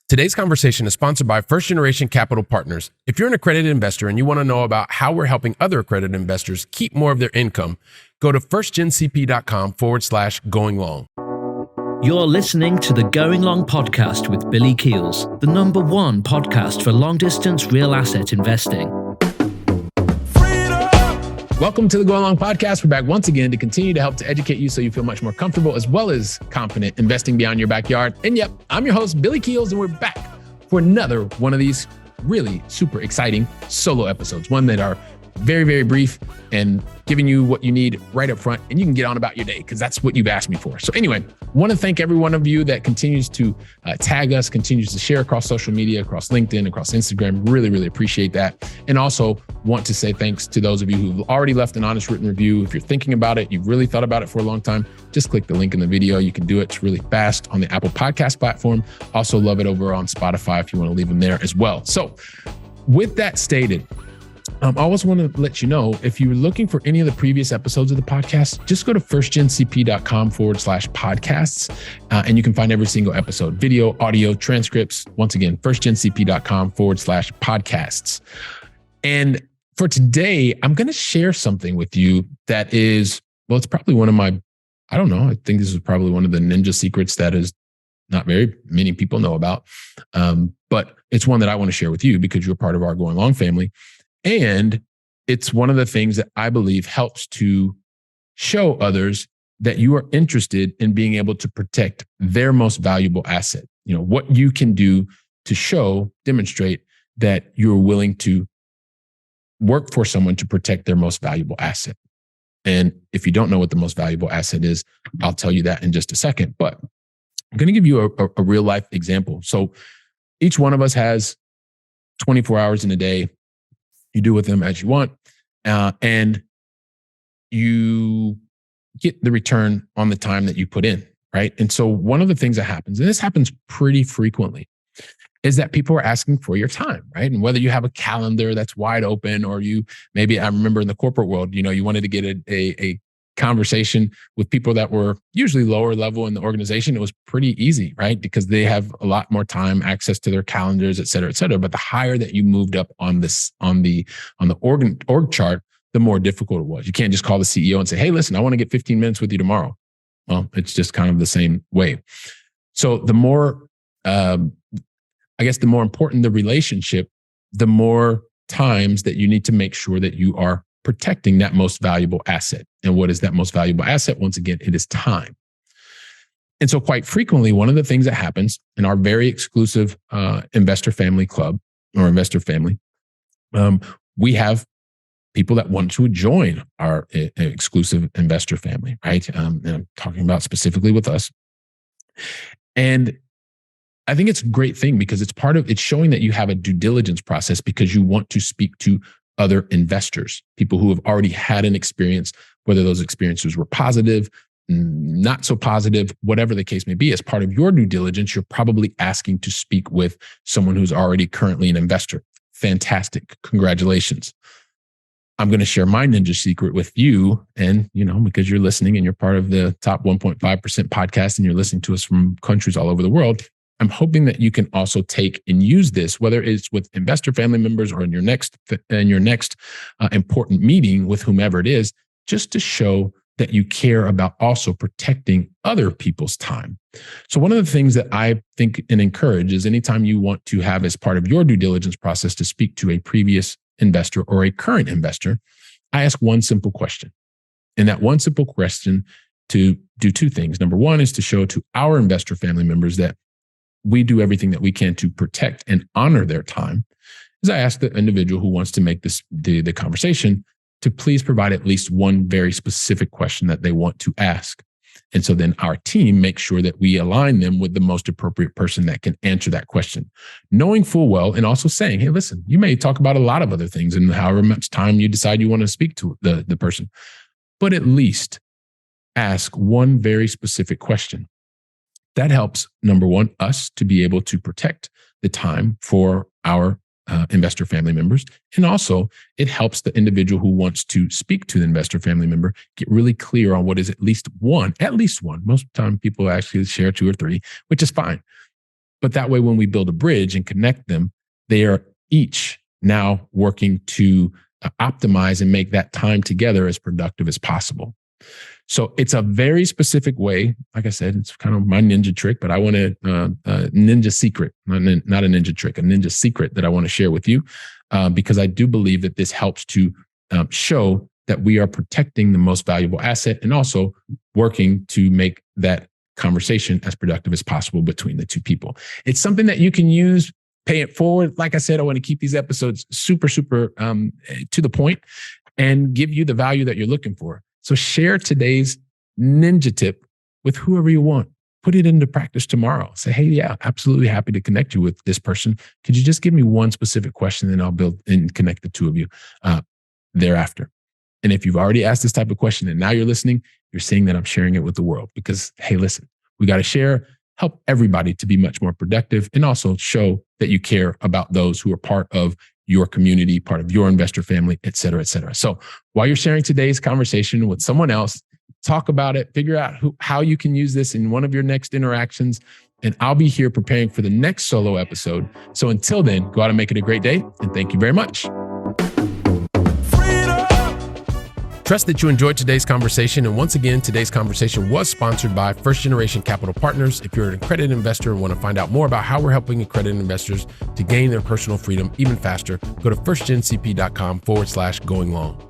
Today's conversation is sponsored by First Generation Capital Partners. If you're an accredited investor and you want to know about how we're helping other accredited investors keep more of their income, go to firstgencp.com/going long. You're listening to the Going Long podcast with Billy Keels, the #1 podcast for long-distance real asset investing. Welcome to the Going Long podcast. We're back once again to continue to help to educate you so you feel much more comfortable as well as confident investing beyond your backyard. And yep, I'm your host, Billy Keels, and we're back for another one of these really super exciting solo episodes, one that are very, very brief and giving you what you need right up front, and you can get on about your day because that's what you've asked me for. So anyway, want to thank every one of you that continues to tag us, continues to share across social media, across LinkedIn, across Instagram. Really, really appreciate that. And also want to say thanks to those of you who've already left an honest written review. If you're thinking about it, you've really thought about it for a long time, just click the link in the video. You can do it. It's really fast on the Apple Podcast platform. Also love it over on Spotify if you want to leave them there as well. So with that stated, I always want to let you know, if you're looking for any of the previous episodes of the podcast, just go to firstgencp.com/podcasts, and you can find every single episode, video, audio, transcripts. Once again, firstgencp.com/podcasts. And for today, I'm going to share something with you that is, well, it's probably one of my, I don't know, I think this is probably one of the ninja secrets that is not very many people know about. But it's one that I want to share with you because you're part of our Going Long family. And it's one of the things that I believe helps to show others that you are interested in being able to protect their most valuable asset. You know, what you can do to show, demonstrate that you're willing to work for someone to protect their most valuable asset. And if you don't know what the most valuable asset is, I'll tell you that in just a second. But I'm going to give you a real life example. So each one of us has 24 hours in a day. You do with them as you want, and you get the return on the time that you put in, right? And so one of the things that happens, and this happens pretty frequently, is that people are asking for your time, right? And whether you have a calendar that's wide open, or you maybe, I remember in the corporate world, you know, you wanted to get a conversation with people that were usually lower level in the organization. It was pretty easy, right? Because they have a lot more time, access to their calendars, et cetera, et cetera. But the higher that you moved up on this, on the org chart, the more difficult it was. You can't just call the CEO and say, hey, listen, I want to get 15 minutes with you tomorrow. Well, it's just kind of the same way. So the more, I guess, the more important the relationship, the more times that you need to make sure that you are protecting that most valuable asset. And what is that most valuable asset? Once again, it is time. And so quite frequently, one of the things that happens in our very exclusive investor family club or investor family, we have people that want to join our exclusive investor family, right? And I'm talking about specifically with us. And I think it's a great thing because it's showing that you have a due diligence process because you want to speak to other investors, people who have already had an experience, whether those experiences were positive, not so positive, whatever the case may be. As part of your due diligence, you're probably asking to speak with someone who's already currently an investor. Fantastic. Congratulations. I'm going to share my ninja secret with you. And, you know, because you're listening and you're part of the top 1.5% podcast and you're listening to us from countries all over the world, I'm hoping that you can also take and use this, whether it's with investor family members or in your next important meeting with whomever it is, just to show that you care about also protecting other people's time. So one of the things that I think and encourage is anytime you want to have as part of your due diligence process to speak to a previous investor or a current investor, I ask one simple question. And that one simple question to do two things. Number one is to show to our investor family members that we do everything that we can to protect and honor their time. Is I ask the individual who wants to make this the conversation to please provide at least one very specific question that they want to ask. And so then our team makes sure that we align them with the most appropriate person that can answer that question, knowing full well and also saying, hey, listen, you may talk about a lot of other things and however much time you decide you want to speak to the person, but at least ask one very specific question. That helps, number one, us to be able to protect the time for our investor family members. And also it helps the individual who wants to speak to the investor family member get really clear on what is at least one. Most of the time people actually share two or three, which is fine. But that way, when we build a bridge and connect them, they are each now working to optimize and make that time together as productive as possible. So it's a very specific way. Like I said, it's kind of my ninja trick, but I want a ninja secret, not a ninja trick, a ninja secret that I want to share with you, because I do believe that this helps to show that we are protecting the most valuable asset and also working to make that conversation as productive as possible between the two people. It's something that you can use, pay it forward. Like I said, I want to keep these episodes super to the point and give you the value that you're looking for. So share today's ninja tip with whoever you want. Put it into practice tomorrow. Say, hey, yeah, absolutely happy to connect you with this person. Could you just give me one specific question and I'll build and connect the two of you thereafter. And if you've already asked this type of question and now you're listening, you're seeing that I'm sharing it with the world because, hey, listen, we got to share, help everybody to be much more productive and also show that you care about those who are part of your community, part of your investor family, et cetera, et cetera. So while you're sharing today's conversation with someone else, talk about it, figure out how you can use this in one of your next interactions. And I'll be here preparing for the next solo episode. So until then, go out and make it a great day. And thank you very much. Trust that you enjoyed today's conversation. And once again, today's conversation was sponsored by First Generation Capital Partners. If you're an accredited investor and want to find out more about how we're helping accredited investors to gain their personal freedom even faster, go to firstgencp.com/going long.